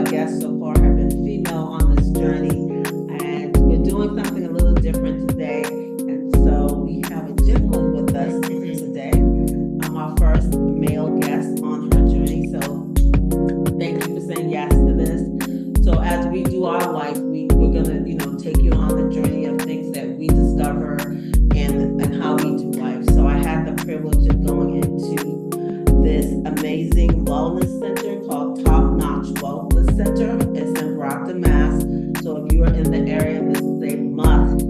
our guests so far have been female on this journey, and we're doing something a little different today. And so we have a gentleman with us today. Our first male guest on her journey. So thank you for saying yes to this. So as we do our life, we're gonna, take you on the journey of things that we discover and how we do life. So I had the privilege of going into this amazing wellness center called Top Notch Wellness Center. It's in Brockton, Mass. So if you are in the area, this is a must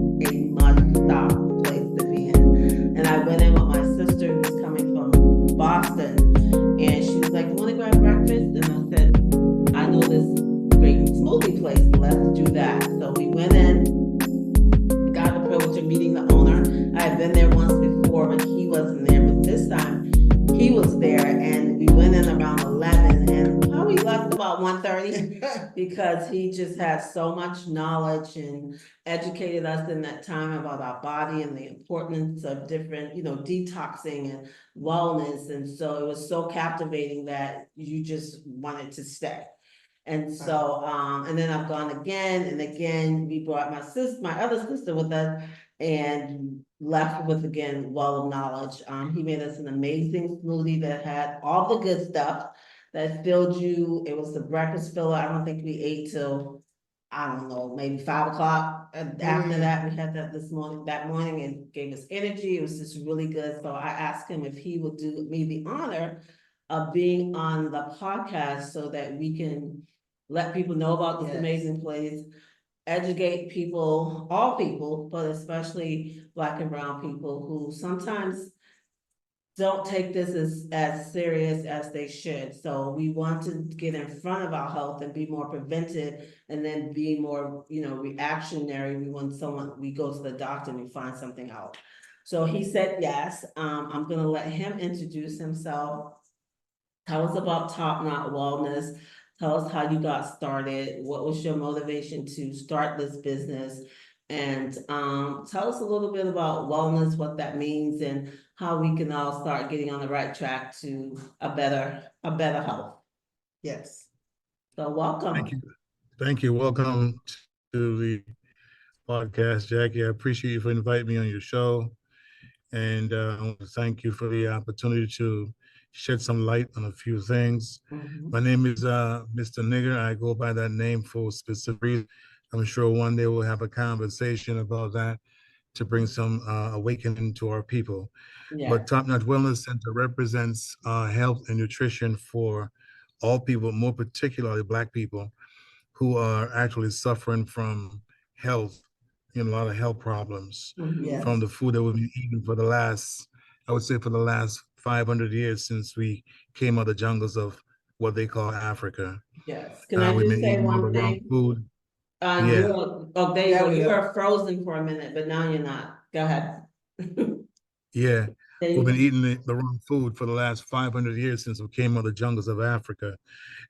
stop place to be in. And I went in with my sister who's coming from Boston, and she was like, "You want to grab breakfast?" And I said, "I know this great smoothie place. Let's do that." So we went in, got the privilege of meeting the owner. I had been there once before, but he wasn't there. But this time, he was there, and we went in around 11, and probably left about 1:30 because he just has so much knowledge and educated us in that time about our body and the importance of different, detoxing and wellness. And so it was so captivating that you just wanted to stay. And so, and then I've gone again and again. We brought my other sister with us, and left with again well of knowledge. He made us an amazing smoothie that had all the good stuff that filled you. It was the breakfast filler. I don't think we ate till, I don't know, maybe 5 o'clock. And after that, we had that morning, and gave us energy. It was just really good. So I asked him if he would do me the honor of being on the podcast so that we can let people know about this amazing place, educate people, all people, but especially Black and brown people who sometimes don't take this as serious as they should. So we want to get in front of our health and be more preventive, and then be more, reactionary. We go to the doctor and we find something out. So he said yes. I'm gonna let him introduce himself. Tell us about Top Knot Wellness. Tell us how you got started. What was your motivation to start this business? And tell us a little bit about wellness, what that means, and how we can all start getting on the right track to a better health. Yes. So welcome. Thank you. Thank you. Welcome to the podcast, Jackie. I appreciate you for inviting me on your show. And I want to thank you for the opportunity to shed some light on a few things. My name is Mr. Nigger. I go by that name for specific reasons. I'm sure one day we'll have a conversation about that to bring some awakening to our people. Yeah. But Top Notch Wellness Center represents health and nutrition for all people, more particularly Black people, who are actually suffering from health, a lot of health problems Yes. from the food that we've been eating for the last, I would say for the last 500 years since we came out of the jungles of what they call Africa. Yes. Can I We've just been say eating all the one wrong thing? food. Yeah. There you There go. we You go. were frozen for a minute, but now you're not. Go ahead. Yeah, There we've you been go. eating the wrong food for the last 500 years since we came out of the jungles of Africa.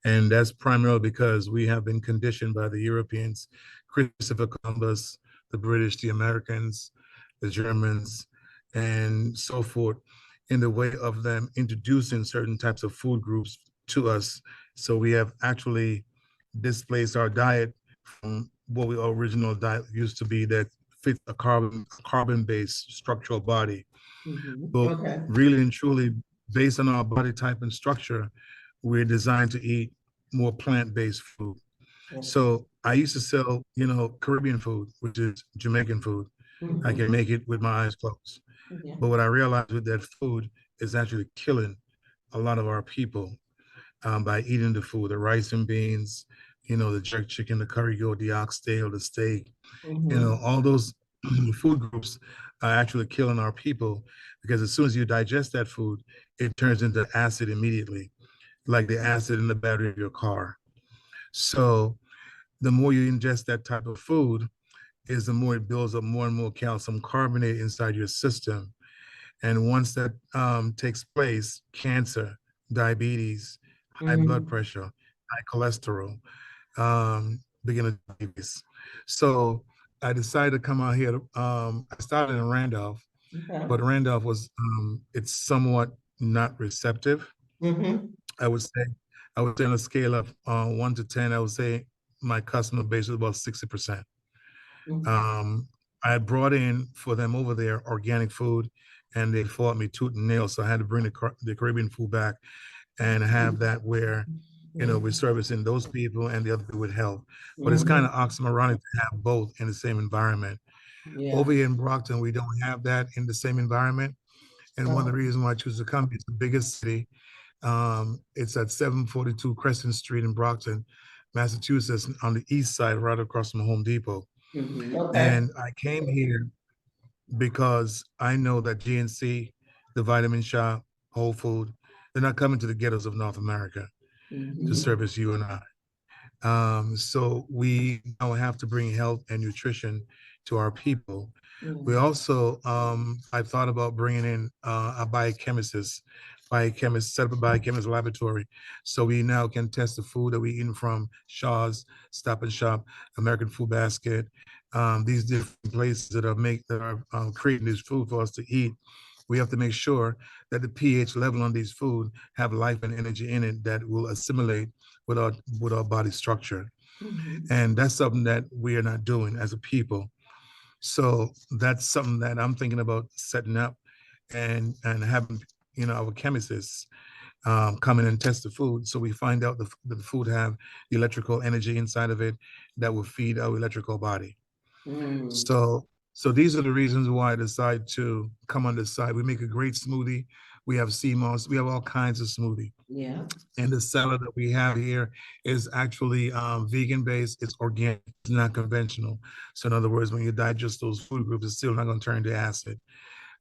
And that's primarily because we have been conditioned by the Europeans, Christopher Columbus, the British, the Americans, the Germans, and so forth, in the way of them introducing certain types of food groups to us. So we have actually displaced our diet from what our original diet used to be, that fit a carbon-based structural body. But Okay. really and truly, based on our body type and structure, we're designed to eat more plant-based food. So I used to sell, Caribbean food, which is Jamaican food. I can make it with my eyes closed. Yeah. But what I realized with that food is actually killing a lot of our people by eating the food, the rice and beans, the jerk chicken, the curry goat, the oxtail, the steak, all those food groups are actually killing our people, because as soon as you digest that food, it turns into acid immediately, like the acid in the battery of your car. So the more you ingest that type of food, is the more it builds up more and more calcium carbonate inside your system. And once that takes place, cancer, diabetes, high blood pressure, high cholesterol, begin to diabetes. So I decided to come out here. I started in Randolph, Okay. but Randolph was, it's somewhat not receptive, Mm-hmm. I would say. I would say on a scale of 1 to 10, I would say my customer base is about 60%. Um, I brought in for them over there organic food, and they fought me tooth and nail. So I had to bring the Caribbean food back and have that where, we're servicing those people and the other people with health. But it's kind of oxymoronic to have both in the same environment. Yeah. Over here in Brockton, we don't have that in the same environment. And one of the reasons why I choose to come, it's the biggest city. It's at 742 Crescent Street in Brockton, Massachusetts, on the east side, right across from Home Depot. Okay. And I came here because I know that GNC, the Vitamin Shop, Whole Food, they're not coming to the ghettos of North America to service you and I. So we now have to bring health and nutrition to our people. We also, I thought about bringing in a biochemist, set up a biochemist laboratory. So we now can test the food that we eat from Shaw's, Stop and Shop, American Food Basket, these different places that are creating this food for us to eat. We have to make sure that the pH level on these food have life and energy in it that will assimilate with our body structure. And that's something that we are not doing as a people. So that's something that I'm thinking about setting up and having, our chemists come in and test the food. So we find out the food have the electrical energy inside of it that will feed our electrical body. So so these are the reasons why I decided to come on this side. We make a great smoothie. We have sea moss. We have all kinds of smoothie. Yeah. And the salad that we have here is actually vegan based. It's organic. It's not conventional. So in other words, when you digest those food groups, it's still not going to turn to acid.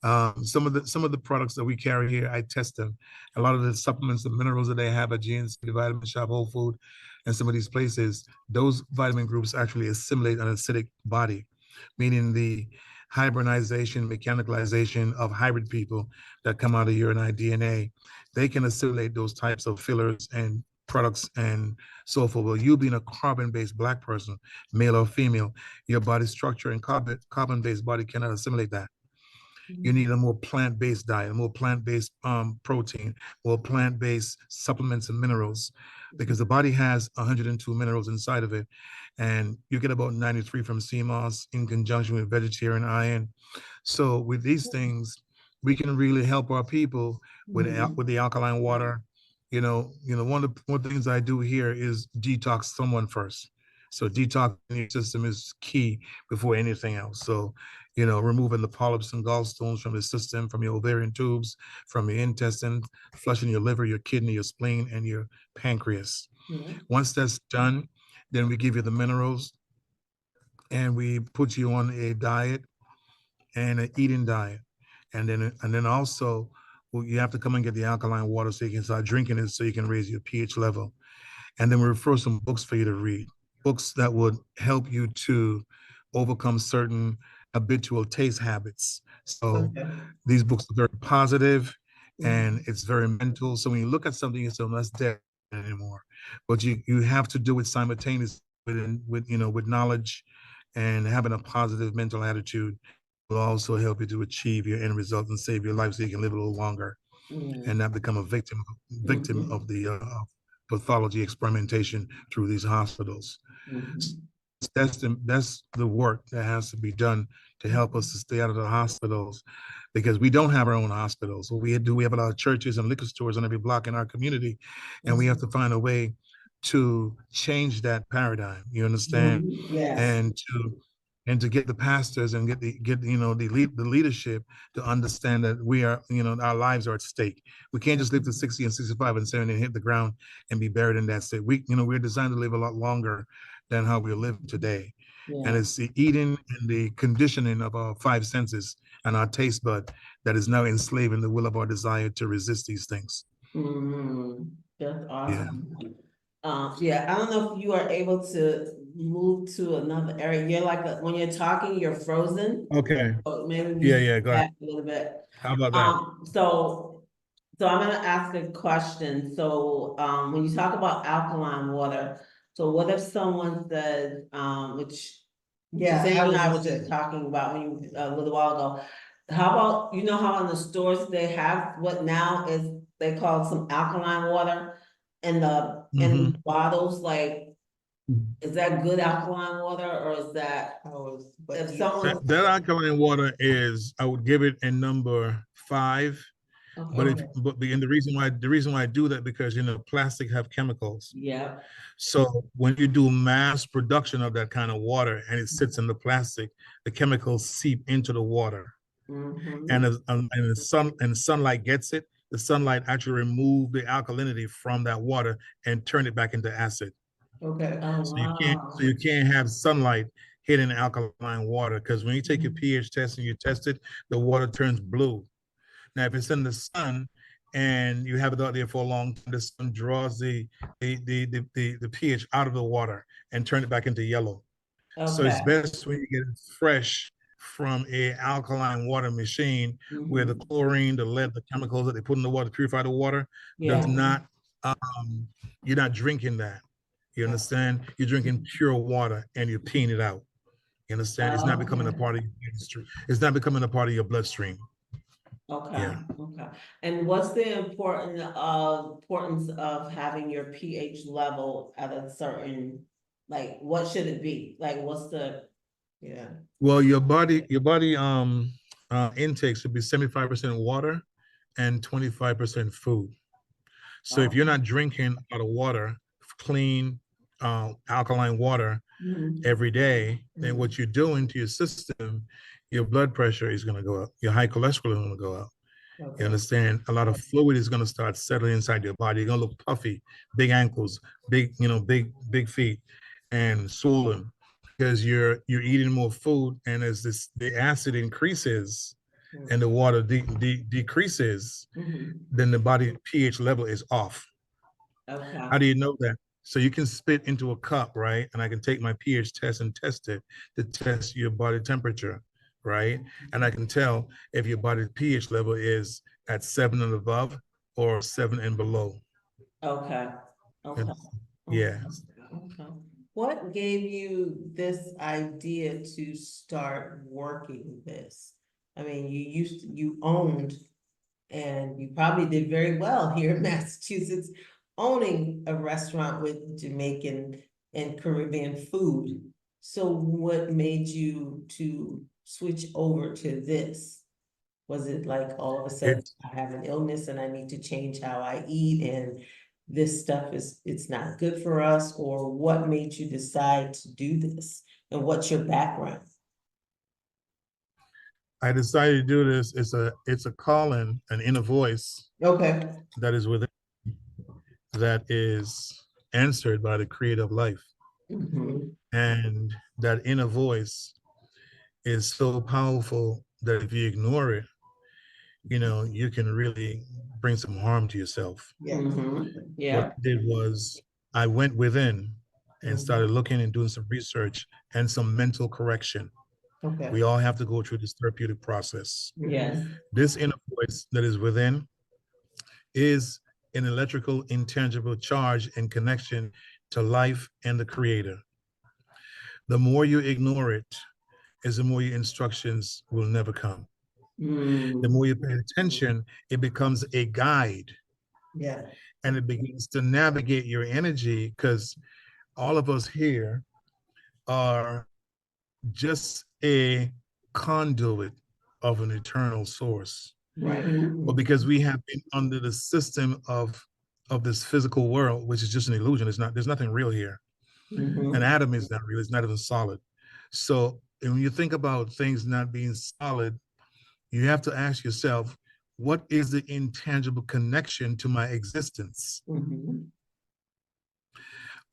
Some of the products that we carry here, I test them. A lot of the supplements, the minerals that they have at GNC, the Vitamin Shop, Whole Food, and some of these places, those vitamin groups actually assimilate an acidic body, meaning the hybridization, mechanicalization of hybrid people that come out of your and I DNA, they can assimilate those types of fillers and products and so forth. Well, you being a carbon-based Black person, male or female, your body structure and carbon-based body cannot assimilate that. You need a more plant-based diet, a more plant-based protein, more plant-based supplements and minerals, because the body has 102 minerals inside of it, and you get about 93 from sea moss in conjunction with vegetarian iron. So with these things, we can really help our people with the alkaline water. One of the things I do here is detox someone first. So detoxing your system is key before anything else. So, removing the polyps and gallstones from the system, from your ovarian tubes, from your intestine, flushing your liver, your kidney, your spleen, and your pancreas. Once that's done, then we give you the minerals and we put you on a diet and an eating diet. And then also, well, you have to come and get the alkaline water so you can start drinking it so you can raise your pH level. And then we refer some books for you to read, books that would help you to overcome certain habitual taste habits. So these books are very positive and it's very mental. So when you look at something, you say, "Well, that's dead anymore." But you have to do it simultaneously with knowledge and having a positive mental attitude will also help you to achieve your end result and save your life so you can live a little longer and not become a victim of the pathology experimentation through these hospitals. That's the work that has to be done to help us to stay out of the hospitals, because we don't have our own hospitals. What we do, we have a lot of churches and liquor stores on every block in our community, and we have to find a way to change that paradigm. You understand? Yes. And to get the pastors and the leadership to understand that we are, our lives are at stake. We can't just live to 60 and 65 and 70 and hit the ground and be buried in that state. We're designed to live a lot longer than how we live today. And it's the eating and the conditioning of our five senses and our taste bud that is now enslaving the will of our desire to resist these things. That's Yeah. awesome. I don't know if you are able to move to another area. You're like, when you're talking, you're frozen. Okay. So maybe Yeah, we go ahead. back a little bit. How about that? So I'm gonna ask a question. So, when you talk about alkaline water, so what if someone says, which Zane and I were just talking about when you, a little while ago. How about, how in the stores they have what now is, they call some alkaline water in the And Mhm. bottles, like, is that good alkaline water or is that, if someone's, That alkaline water is, I would give it a number 5. But okay, if and the reason why I do that, because plastic have chemicals. yeah, So when you do mass production of that kind of water and it sits in the plastic, the chemicals seep into the water. mm-hmm, And the sunlight gets it. The sunlight actually remove the alkalinity from that water and turn it back into acid. okay, oh, So you can't so wow. you can't have sunlight hitting alkaline water, because when you take your pH test and you test it, the water turns blue. Now, if it's in the sun and you have it out there for a long time, the sun draws the pH out of the water and turn it back into yellow. So it's Okay. best when you get it fresh from a alkaline water machine, where the Mhm. chlorine, the lead, the chemicals that they put in the water to purify the water does Yeah. not, you're not drinking that. You understand? You're drinking pure water and you're peeing it out. You understand? It's not becoming a Okay. part of your bloodstream. It's not becoming a part of your bloodstream. Okay. Yeah. Okay. And what's the importance of having your pH level at a certain, like, what should it be? Like, what's the, yeah. Well, your body intake should be 75% water and 25% food. So if you're Oh. not drinking a lot of water, clean, alkaline water Mhm. every day, then Mhm. what you're doing to your system, your blood pressure is going to go up, your high cholesterol is going to go up. You Okay. understand? A lot of fluid is going to start settling inside your body. You're going to look puffy, big ankles, big feet, and swollen, because you're eating more food, and as the acid increases and the water decreases, Mhm. then the body pH level is off. Okay. How do you know that? So you can spit into a cup, right? And I can take my pH test and test it to test your body temperature, right? And I can tell if your body pH level is at 7 and above or 7 and below. Okay. And Okay. Okay. yes, Okay. What gave you this idea to start working this? I mean, you owned, and you probably did very well here in Massachusetts, owning a restaurant with Jamaican and Caribbean food. So what made you to switch over to this? Was it like all of a sudden it's I have an illness and I need to change how I eat and this stuff it's not good for us? Or what made you decide to do this? And what's your background? I decided to do this. It's a calling, an inner voice Okay. that is within, that is answered by the creative life. Mhm. And that inner voice is so powerful that if you ignore it, you can really bring some harm to yourself. Yeah. Mhm. What Yeah. I did was I went within and Mhm. started looking and doing some research and some mental correction. Okay. We all have to go through this therapeutic process. Yes. This inner voice that is within is an electrical, intangible charge and connection to life and the creator. The more you ignore it, is the more your instructions will never come. The Mm. more you pay attention, it becomes a guide, Yeah. and it begins to navigate your energy, because all of us here are just a conduit of an eternal source. Right. But Mhm. because we have been under the system of this physical world, which is just an illusion, there's nothing real here. An Mhm. atom is not real, it's not even solid. So and when you think about things not being solid, you have to ask yourself, what is the intangible connection to my existence? Mhm.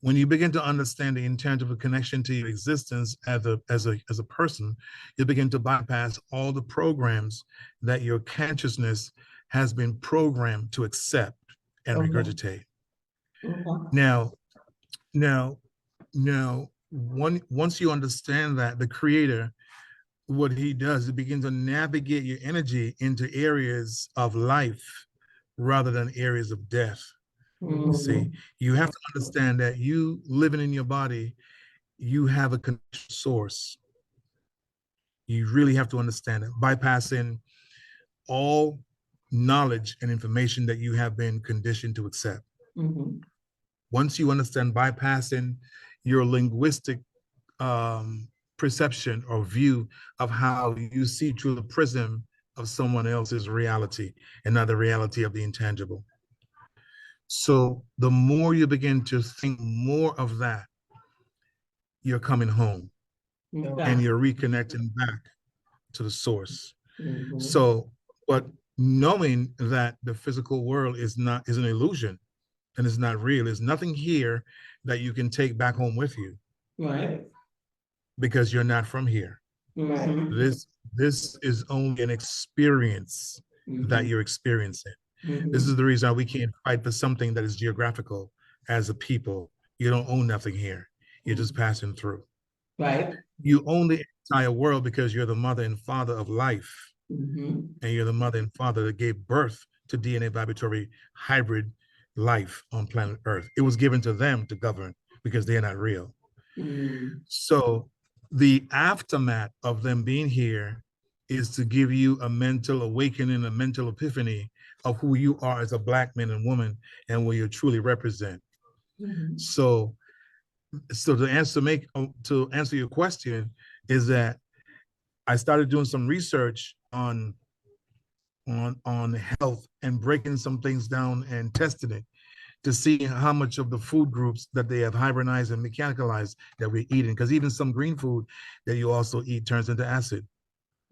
When you begin to understand the intangible connection to your existence as a person, you begin to bypass all the programs that your consciousness has been programmed to accept and Okay. regurgitate. Okay. Now, now, once you understand that the creator, what he does, it begins to navigate your energy into areas of life rather than areas of death. You see, Mhm. you have to understand that you living in your body, you have a connection source. You really have to understand it, bypassing all knowledge and information that you have been conditioned to accept. Mhm. Once you understand bypassing your linguistic perception or view of how you see through the prism of someone else's reality and not the reality of the intangible. So the more you begin to think more of that, you're coming home and you're reconnecting back to the source. So, but knowing that the physical world is an illusion and it's not real, there's nothing here that you can take back home with you. Right. Because you're not from here. Mm-hmm. This is only an experience that you're experiencing. This is the reason why we can't fight for something that is geographical as a people. You don't own nothing here. You're just passing through. Right. You own the entire world because you're the mother and father of life. And you're the mother and father that gave birth to DNA vibratory hybrid life on planet Earth. It was given to them to govern because they're not real. So the aftermath of them being here is to give you a mental awakening, a mental epiphany of who you are as a Black man and woman and what you truly represent. So to answer your question is that I started doing some research on health and breaking some things down and testing it to see how much of the food groups that they have hybridized and mechanicalized that we're eating. Because even some green food that you also eat turns into acid.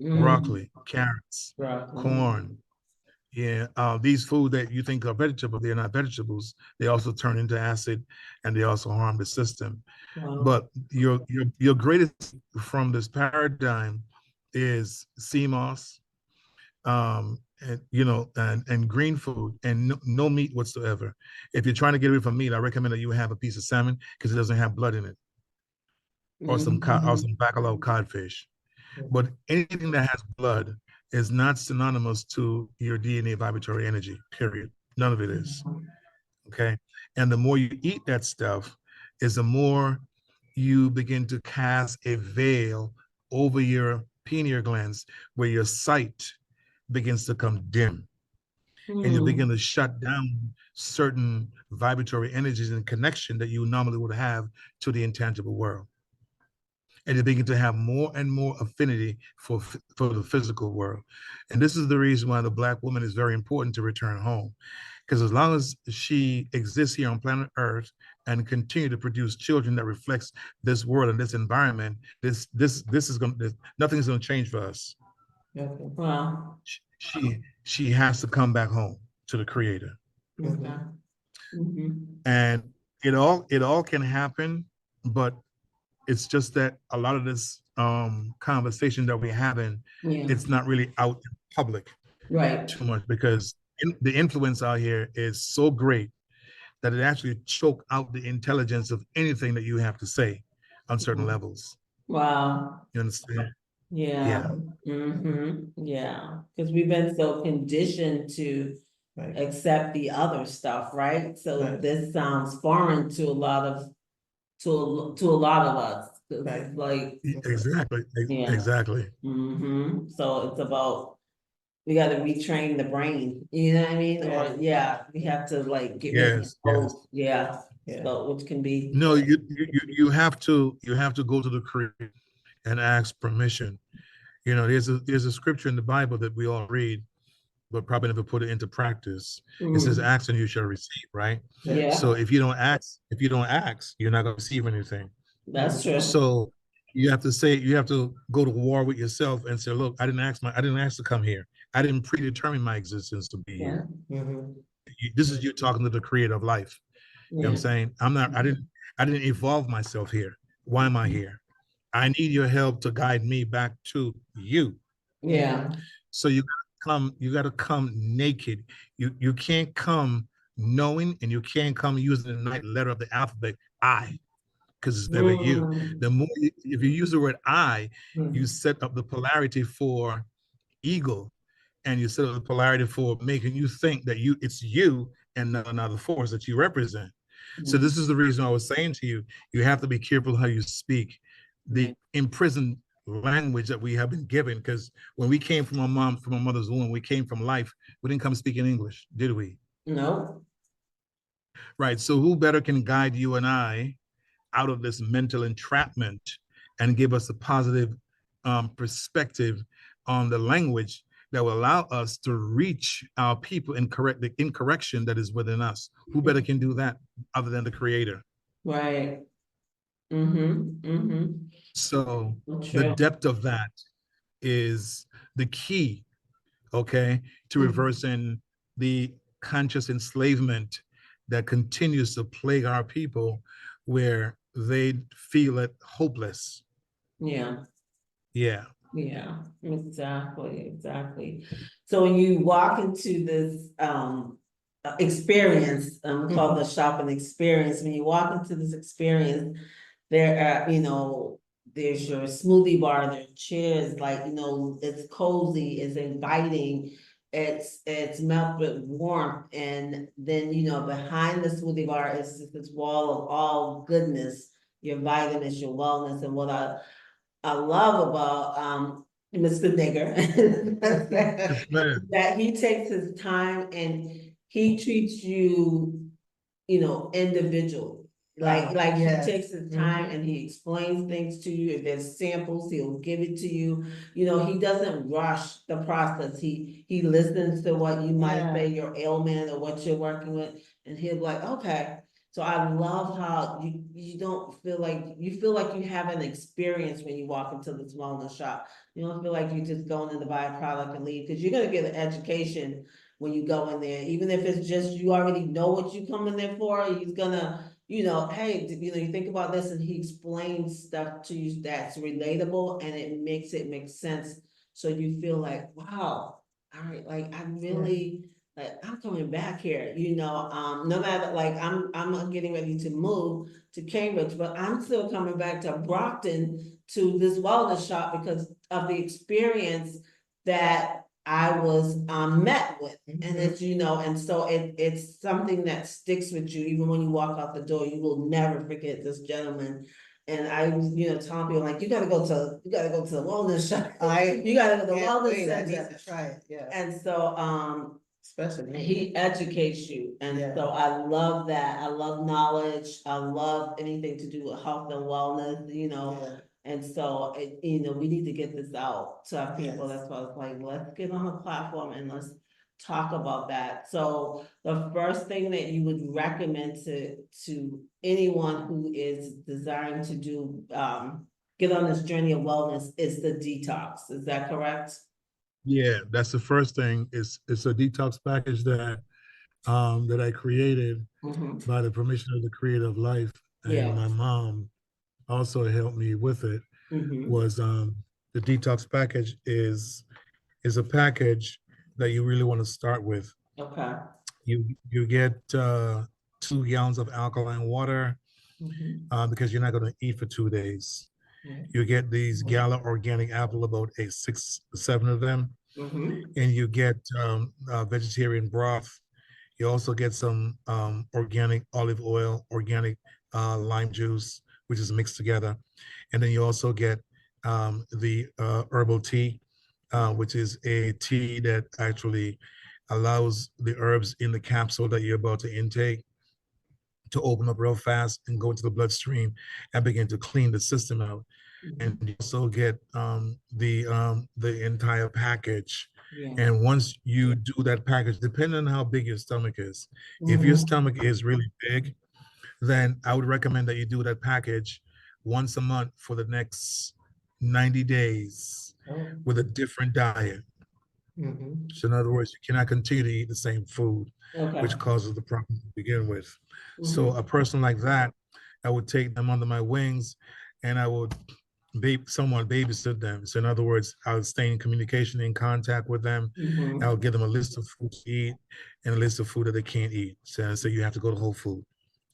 Broccoli, carrots, corn. Yeah, these food that you think are vegetable, they're not vegetables. They also turn into acid and they also harm the system. But your greatest from this paradigm is sea moss, and and green food and no meat whatsoever. If you're trying to get away from meat, I recommend that you have a piece of salmon because it doesn't have blood in it, or some bacalao codfish. But anything that has blood is not synonymous to your DNA vibratory energy. Period. None of it is. Okay. And the more you eat that stuff, is the more you begin to cast a veil over your pineal glands, where your sight begins to come dim. And you begin to shut down certain vibratory energies and connection that you normally would have to the intangible world. And you begin to have more and more affinity for the physical world. And this is the reason why the Black woman is very important to return home. Because as long as she exists here on planet Earth and continue to produce children that reflects this world and this environment, this is nothing's gonna change for us. Wow. She has to come back home to the Creator. And it all can happen, but it's just that a lot of this conversation that we're having, it's not really out in public too much, because the influence out here is so great that it actually choke out the intelligence of anything that you have to say on certain levels. Wow. You understand? Yeah. Yeah. Because we've been so conditioned to accept the other stuff, right? So this sounds foreign to a lot of to a lot of us. Like Exactly. Yeah. Exactly. So it's about, we gotta retrain the brain, you know what I mean? Or we have to like get rid of Yes. both. So which can be. No, you have to go to the Creator and ask permission. You know, there's a scripture in the Bible that we all read, but probably never put it into practice. It says, "Ask and you shall receive." Right. Yeah. So if you don't ask, you're not going to receive anything. That's true. So you have to go to war with yourself and say, "Look, I didn't ask to come here. I didn't predetermine my existence to be here. This is you talking to the Creator of life." You know what I'm saying? I didn't evolve myself here. Why am I here? I need your help to guide me back to you. Yeah. So you gotta come naked. You can't come knowing, and you can't come using the ninth letter of the alphabet, I, because it's never you. The more if you use the word I, you set up the polarity for ego, and you set up the polarity for making you think that it's you and not another force that you represent. So this is the reason I was saying to you, you have to be careful how you speak. The imprisoned language that we have been given, because when we came from our mother's womb, we came from life, we didn't come speaking English, did we? No. Right. So who better can guide you and I out of this mental entrapment and give us a positive perspective on the language that will allow us to reach our people and correct the incorrection that is within us? Who better can do that other than the creator? Right. Mm-hmm. Mm-hmm. So the True. depth of that is the key, okay, to reversing the conscious enslavement that continues to plague our people where they feel it hopeless. Yeah. Yeah. Yeah, exactly, exactly. So when you walk into this experience, called the shopping experience, when you walk into this experience, there are, there's your smoothie bar, there are chairs, like, it's cozy, it's inviting, it's met with warmth, and then, behind the smoothie bar is just this wall of all goodness, your vitamins, your wellness, and what I love about Mr. Nigger Yes, man. that he takes his time and he treats you, individually. Like he takes his time and he explains things to you. If there's samples, he'll give it to you. He doesn't rush the process. He listens to what you might say, your ailment or what you're working with, and he'll be like, okay. So I love how you don't feel like you feel like you have an experience when you walk into this wellness shop. You don't feel like you're just going in to buy a product and leave, because you're gonna get an education when you go in there, even if it's just you already know what you come in there for. He's gonna, hey, you think about this, and he explains stuff to you that's relatable, and it makes make sense. So you feel like, wow, all right, like I really, like I'm coming back here, no matter, like I'm getting ready to move to Cambridge, but I'm still coming back to Brockton to this wellness shop because of the experience that I was met with. And it's, and so it's something that sticks with you, even when you walk out the door, you will never forget this gentleman. And I was, telling people like, you gotta go to the wellness shop. You gotta go to the wellness center. To try it, yeah. And so, Especially me. he educates you, and Yeah. so I love that. I love knowledge. I love anything to do with health and wellness, Yeah. And so, we need to get this out to our people. Yes. That's why I was like, let's get on the platform and let's talk about that. So the first thing that you would recommend to anyone who is desiring to do, get on this journey of wellness is the detox. Is that correct? Yeah, that's the first thing. It's a detox package that I created Mhm. by the permission of the creator of life, and Yeah. my mom also helped me with it. Mhm. Was the detox package is a package that you really want to start with. Okay. You get 2 gallons of alkaline water Mhm. because you're not going to eat for 2 days. Yeah. You get these Gala organic apple, about 6, 7 of them, Mhm. and you get vegetarian broth. You also get some organic olive oil, organic lime juice, which is mixed together. And then you also get the herbal tea, which is a tea that actually allows the herbs in the capsule that you're about to intake to open up real fast and go into the bloodstream and begin to clean the system out. And Mhm. you also get the entire package. Yeah. And once you do that package, depending on how big your stomach is, if your Mhm. stomach is really big, then I would recommend that you do that package once a month for the next 90 days Oh. with a different diet. Mhm. So in other words, you cannot continue to eat the same food, Okay. which causes the problem to begin with. So Mhm. a person like that, I would take them under my wings, and I would someone babysit them. So in other words, I would stay in communication, in contact with them. I Mhm. would give them a list of food to eat and a list of food that they can't eat. So you have to go to Whole Food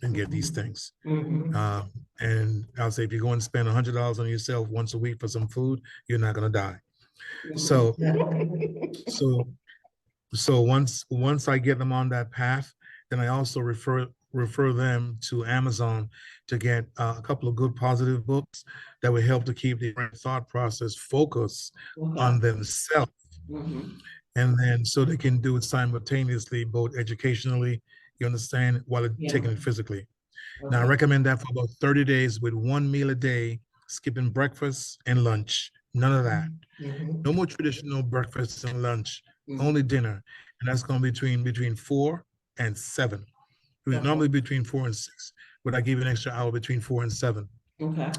and get these things. Mhm. And I'll say, if you're going to spend $100 on yourself once a week for some food, you're not going to die. So, so so once I get them on that path, then I also refer them to Amazon to get a couple of good positive books that will help to keep the thought process focused Okay. on themselves, Mhm. and then so they can do it simultaneously, both educationally You understand? While Yeah. taking it physically. Now, I Okay. recommend that for about 30 days with one meal a day, skipping breakfast and lunch. None of that. No more traditional breakfast and lunch, only dinner. And that's going to be between 4 and 7. It was normally between 4 and 6, but I give you an extra hour between 4 and 7. Okay.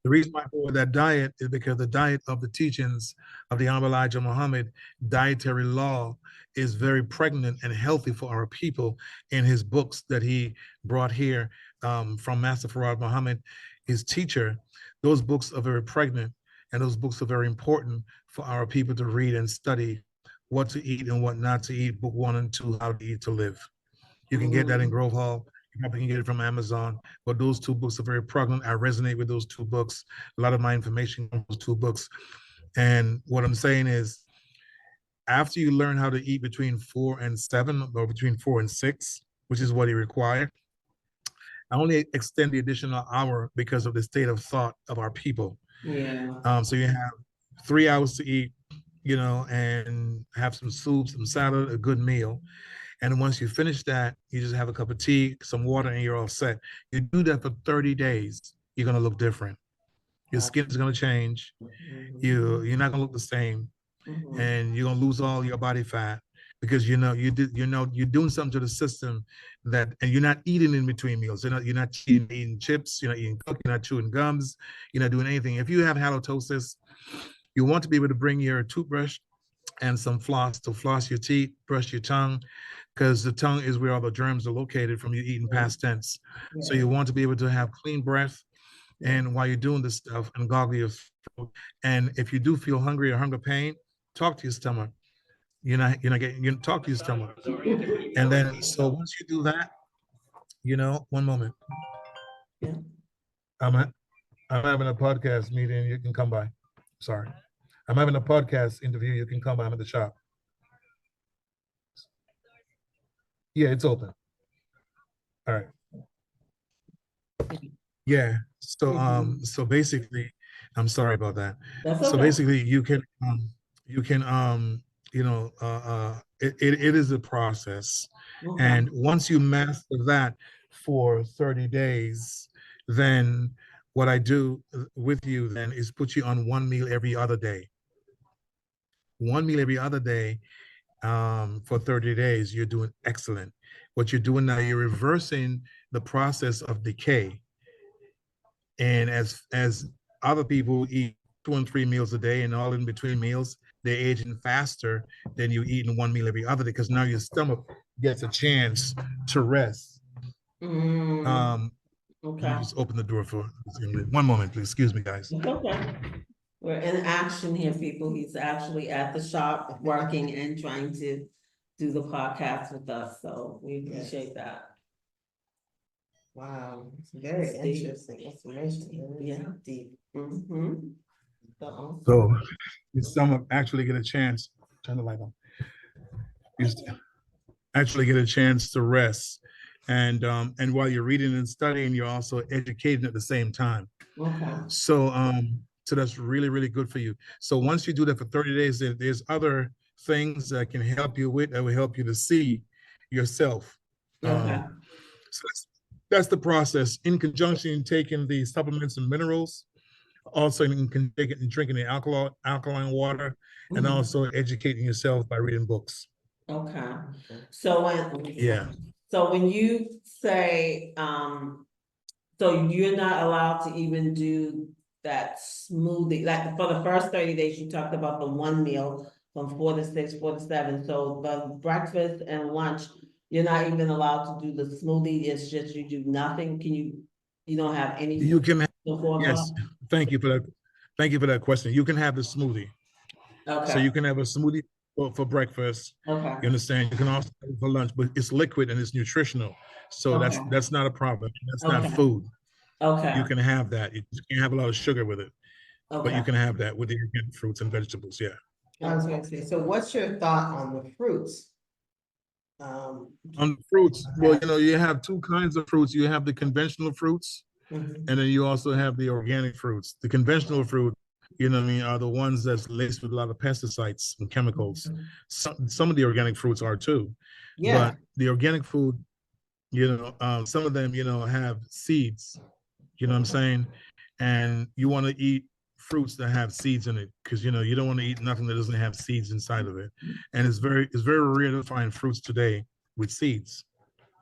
The reason why I go with that diet is because the diet of the teachings of the Honorable Elijah Muhammad, dietary law, is very pregnant and healthy for our people in his books that he brought here from Master Farad Muhammad, his teacher. Those books are very pregnant, and those books are very important for our people to read and study what to eat and what not to eat. Book 1 and 2, How to Eat to Live. You can get that in Grove Hall. You probably can get it from Amazon. But those 2 books are very pregnant. I resonate with those 2 books. A lot of my information comes from those 2 books. And what I'm saying is, after you learn how to eat between 4 and 7, or between 4 and 6, which is what he required, I only extend the additional hour because of the state of thought of our people. Yeah. So you have 3 hours to eat, and have some soup, some salad, a good meal. And once you finish that, you just have a cup of tea, some water, and you're all set. You do that for 30 days, you're gonna look different. Your skin is gonna change. You're not gonna look the same, and you're gonna lose all your body fat because you're doing something to the system and you're not eating in between meals. You're not eating chips, you're not eating cookies, you're not chewing gums, you're not doing anything. If you have halitosis, you want to be able to bring your toothbrush and some floss to floss your teeth, brush your tongue, because the tongue is where all the germs are located from you eating past tense. So you want to be able to have clean breath, and while you're doing this stuff, and gargle your throat. And if you do feel hungry or hunger pain, talk to your stomach. You talk to your stomach. And then, so once you do that, one moment. Yeah. I'm having a podcast meeting. You can come by. Sorry. I'm having a podcast interview. You can come by. I'm at the shop. Yeah, it's open. All right. Yeah. So basically, I'm sorry about that. That's So okay. basically, it is a process. Okay. And once you master that for 30 days, then what I do with you then is put you on one meal every other day. One meal every other day for 30 days, you're doing excellent. What you're doing now, you're reversing the process of decay. And as other people eat 2 and 3 meals a day and all in between meals, they're aging faster than you eating one meal every other day, because now your stomach gets a chance to rest. Let Okay. me just open the door for 1 moment, please. Excuse me, guys. It's okay. We're in action here, people. He's actually at the shop working and trying to do the podcast with us, so we appreciate that. Wow, it's very It's deep. interesting information. Yeah. Deep. So your stomach actually get a chance. Turn the light on. You actually get a chance to rest. And while you're reading and studying, you're also educating at the same time. Okay. So that's really, really good for you. So once you do that for 30 days, there's other things that can help you with, that will help you to see yourself. Okay. So that's the process. In conjunction, taking the supplements and minerals, also in drinking the alkaline water, and also educating yourself by reading books. Okay. So Yeah. So when you say, so you're not allowed to even do that smoothie, like for the first 30 days, you talked about the one meal from 4 to 6, 4 to 7. So the breakfast and lunch, you're not even allowed to do the smoothie. It's just you do nothing. You don't have any. You can, before yes. lunch? Thank you for that. Thank you for that question. You can have the smoothie. Okay. So you can have a smoothie for breakfast. Okay. You understand? You can also have it for lunch, but it's liquid and it's nutritional. So Okay. that's not a problem. That's not Okay. food. Okay. You can have that. You can't have a lot of sugar with it, but you Okay. can have that with the organic fruits and vegetables. Yeah. I was gonna say, so what's your thought on the fruits? On fruits, well, you have 2 kinds of fruits. You have the conventional fruits, and then you also have the organic fruits. The conventional fruit, are the ones that's laced with a lot of pesticides and chemicals. Some of the organic fruits are too, Yeah. but the organic food some of them, have seeds, you know what I'm saying? And you want to eat fruits that have seeds in it because you don't want to eat nothing that doesn't have seeds inside of it. And it's very rare to find fruits today with seeds.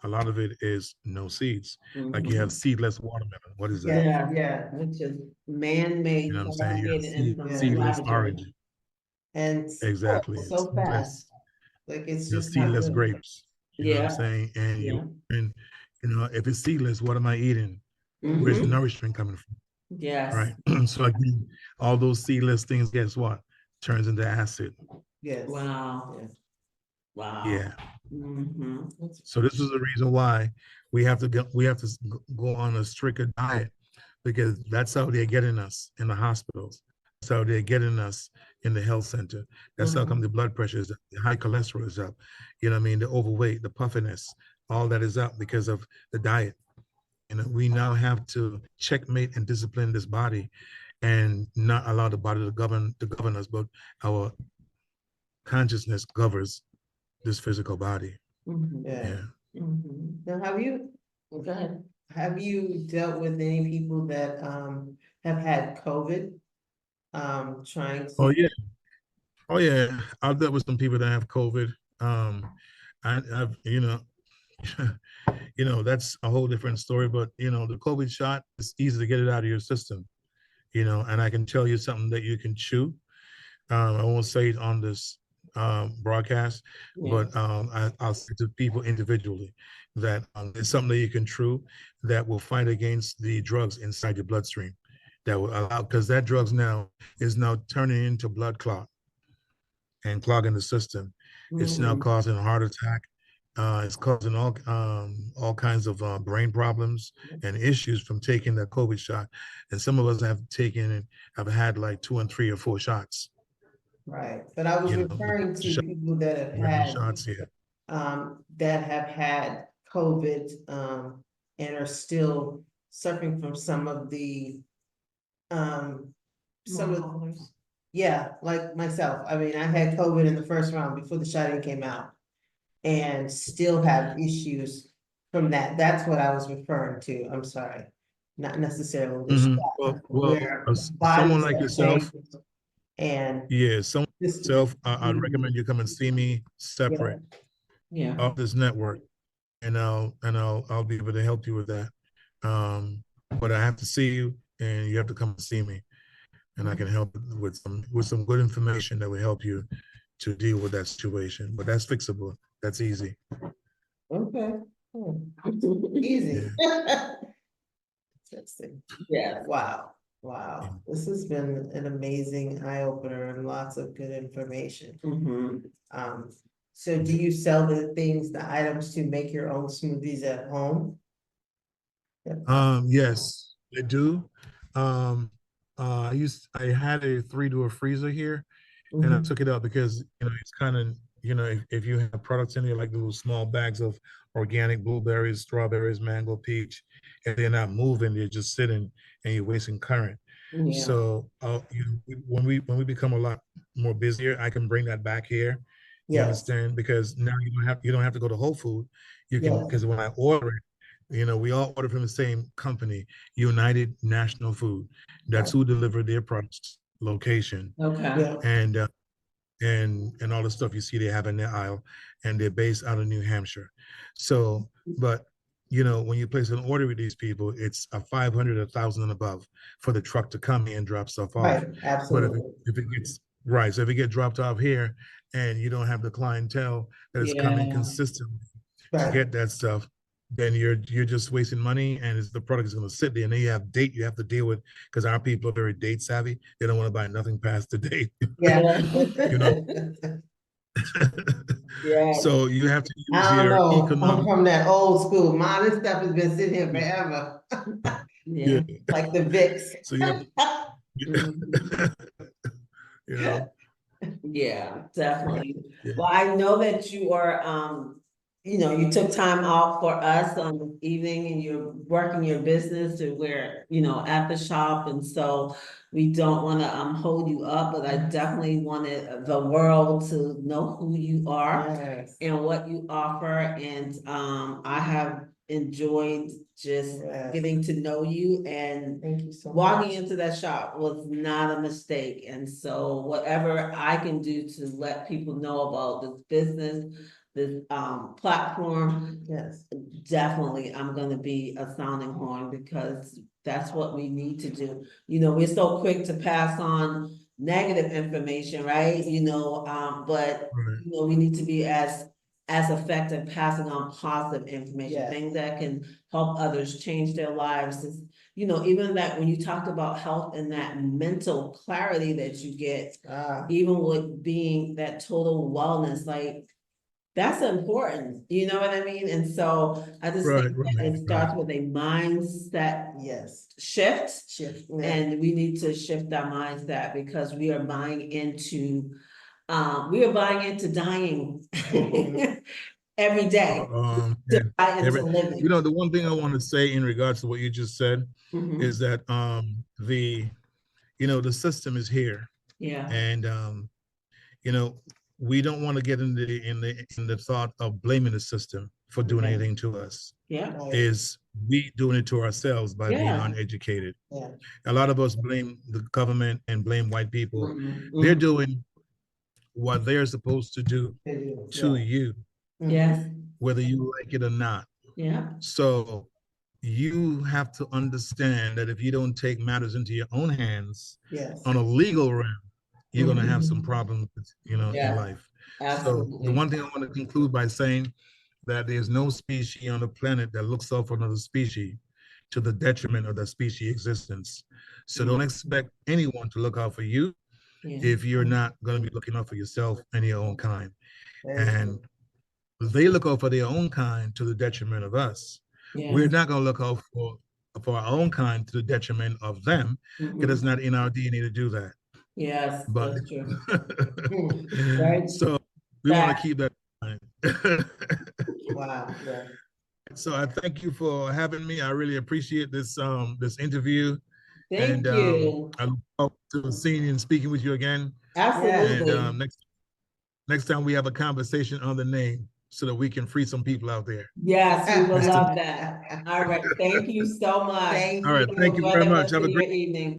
A lot of it is no seeds. Like you have seedless watermelon. What is that? Yeah, Yeah, which is man-made, You know what I'm saying? You have fabricated in some seedless laboratory. orange. and Exactly. It's so seedless. fast, like it's You have just not seedless good. grapes. You know what I'm Yeah, saying? And yeah. if it's seedless, what am I eating? Where's the Mm-hmm. nourishment coming from? Yes. Right. So again, all those seedless things, guess what? Turns into acid. Yes. Wow. Yes. Wow. Yeah. Mm-hmm. So this is the reason why we have to go on a stricter diet because that's how they're getting us in the hospitals. That's how they're getting us in the health center. That's how come the blood pressure is up, the high cholesterol is up. You know what I mean? The overweight, the puffiness, all that is up because of the diet. We now have to checkmate and discipline this body and not allow the body to govern us, but our consciousness governs this physical body. Mm-hmm. Yeah. Yeah. Mm-hmm. Now, Go ahead. have you dealt with any people that have had COVID? Trying Oh to, yeah. Oh yeah. I've dealt with some people that have COVID. I've that's a whole different story. But the COVID shot, it's easy to get it out of your system. And I can tell you something that you can chew. I won't say it on this broadcast, Yeah. but I'll say to people individually that it's something that you can chew that will fight against the drugs inside your bloodstream. That will allow because that drugs now is now turning into blood clot and clogging the system. It's now Mm-hmm. causing a heart attack. It's causing all kinds of brain problems and issues from taking the COVID shot. And some of us have taken and have had like 2 and 3 or 4 shots. right, but I was The referring to shot, people that have random had, shots. Yeah. that have had COVID, and are still suffering from some of the, some of, yeah, like myself. I mean, I had COVID in the first round before the shot came out and still have issues from that. That's what I was referring to. I'm sorry. Not necessarily the Mhm. shot, Well, where someone bodies like have yourself, changed and yeah, someone like this, yourself, I'd recommend you come and see me yeah, separate Yeah. of this network, and I'll be able to help you with that. But I have to see you, and you have to come and see me, and I can help with some good information that will help you to deal with that situation. But that's fixable. That's easy. okay. Mm-hmm. Easy. Yeah. Interesting. Yeah. Wow, Yeah. wow. This has been an amazing eye opener and lots of good information. Mm-hmm. Um, so do you sell the things, the items to make your own smoothies at home? Yes, I do. Um, I had a 3-door freezer here, and I Mhm. took it out because it's kind of if you have products in there like those small bags of organic blueberries, strawberries, mango, peach, and they're not moving, they're just sitting, and you're wasting current. Yeah. So when we become a lot more busier, I can bring that back here. You Yes, understand? Because now you don't have to go to Whole Food. You can yes, because when I order it, we all order from the same company, United National Food. That's right, who delivered their products location. Okay. yeah, And all the stuff you see they have in their aisle, and they're based out of New Hampshire. So, but when you place an order with these people, it's a 500, 1,000 and above for the truck to come here and drop stuff off. right, But if it, absolutely, if it gets right, so if it get dropped off here and you don't have the clientele that is coming Yeah. consistently to right, get that stuff, then you're just wasting money, and the product is going to sit there, and then you have to deal with because our people are very date savvy. They don't want to buy nothing past the date. yeah. Yeah. you know Yeah. so you have to use I don't your know, I'm economic. from that old school, man, this stuff has been sitting here forever, Yeah. Yeah. like the VIX. So you have Mhm. to, you know, Yeah, definitely. yeah. Well, I know that you are, you took time out for us on the evening and you're working your business to where, at the shop. And so we don't want to hold you up, but I definitely wanted the world to know who you are Yes, and what you offer. And I have enjoyed just Yes. getting to know you, and Thank you so much. walking into that shop was not a mistake. And so whatever I can do to let people know about this business, this platform, Yes, definitely I'm gonna be a sounding horn, because that's what we need to do. You know, we're so quick to pass on negative information, right? But Right. you know, we need to be as effective passing on positive information, Yes. things that can help others change their lives. Even that when you talked about health and that mental clarity that you get, even with being that total wellness, like that's important, you know what I mean? And so I just Right, think that right, it starts with a mindset yes, shift, yeah. and we need to shift our mindset, because we are buying into dying every day, and buy into every, living. the one thing I want to say in regards to what you just said Mhm. is that the system is here, Yeah, and we don't want to get in the thought of blaming the system for doing Okay. anything to us. yeah, Right. Is we doing it to ourselves by being Yeah. uneducated. Yeah. A lot of us blame the government and blame white people. Mhm, They're mhm. doing what they're supposed to do They do, to yeah. you, Yes, whether you like it or not. yeah, So you have to understand that if you don't take matters into your own hands Yes. on a legal realm, you're going to have some Mhm. problems, in Yeah, life. So the absolutely. one thing I want to conclude by saying that there's no species on the planet that looks out for another species to the detriment of that species existence. So don't expect anyone to look out for you Yeah, if you're not going to be looking out for yourself and your own kind. Very And they look out for their own kind to the detriment of us. We're yeah. not going to look out for our own kind to the detriment of them, because it's Mhm. not in our DNA to do that. Yes, But that's true. Right? so we want to That, keep that in mind. wow, yeah. So I thank you for having me. I really appreciate this interview, and thank you. I look forward to seeing you and speaking with you again. And Absolutely. next time we have a conversation on the name, so that we can free some people out there. Yes, we would Mr. love that. All right. Thank you so much. Thank All right, you. thank you Enjoy very the much. rest Have of a your great evening.